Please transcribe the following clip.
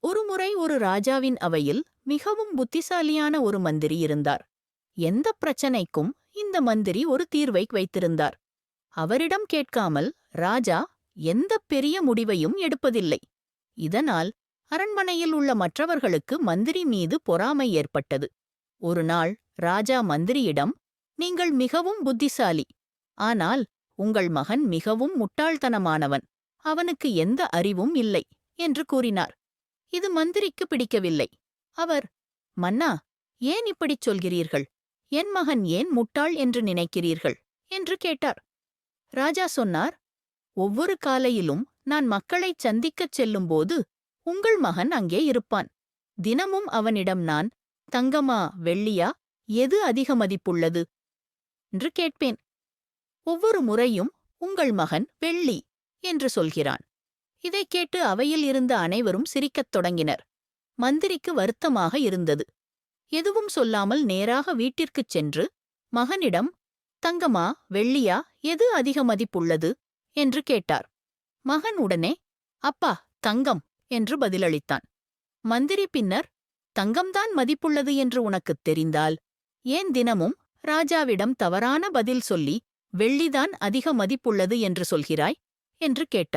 ஒருமுறை ஒரு ராஜாவின் அவையில் மிகவும் புத்திசாலியான ஒரு மந்திரி இருந்தார். எந்த பிரச்சனைக்கும் இந்த மந்திரி ஒரு தீர்வை வைத்திருந்தார். அவரிடம் கேட்காமல் ராஜா எந்த பெரிய முடிவையும் எடுப்பதில்லை. இதனால் அரண்மனையில் உள்ள மற்றவர்களுக்கு மந்திரி மீது பொறாமை ஏற்பட்டது. ஒரு நாள் ராஜா மந்திரியிடம், நீங்கள் மிகவும் புத்திசாலி, ஆனால் உங்கள் மகன் மிகவும் முட்டாள்தனமானவன், அவனுக்கு எந்த அறிவும் இல்லை என்று கூறினார். இது மந்திரிக்கு பிடிக்கவில்லை. அவர், மன்னா, ஏன் இப்படிச் சொல்கிறீர்கள்? என் மகன் ஏன் முட்டாள் என்று நினைக்கிறீர்கள் என்று கேட்டார். ராஜா சொன்னார், ஒவ்வொரு காலையிலும் நான் மக்களைச் சந்திக்கச் செல்லும்போது உங்கள் மகன் அங்கே இருப்பான். தினமும் அவனிடம் நான், தங்கமா வெள்ளியா, எது அதிக மதிப்புள்ளது என்று கேட்பேன். ஒவ்வொரு முறையும் உங்கள் மகன் வெள்ளி என்று சொல்கிறான். இதைக் கேட்டு அவையில் இருந்த அனைவரும் சிரிக்கத் தொடங்கினர். மந்திரிக்கு வருத்தமாக இருந்தது. எதுவும் சொல்லாமல் நேராக வீட்டிற்குச் சென்று மகனிடம், தங்கமா வெள்ளியா, எது அதிக மதிப்புள்ளது என்று கேட்டார். மகன் உடனே, அப்பா, தங்கம் என்று பதிலளித்தான். மந்திரி பின்னர், தங்கம்தான் மதிப்புள்ளது என்று உனக்குத் தெரிந்தால் ஏன் தினமும் ராஜாவிடம் தவறான பதில் சொல்லி வெள்ளிதான் அதிக மதிப்புள்ளது என்று சொல்கிறாய் என்று கேட்டார்.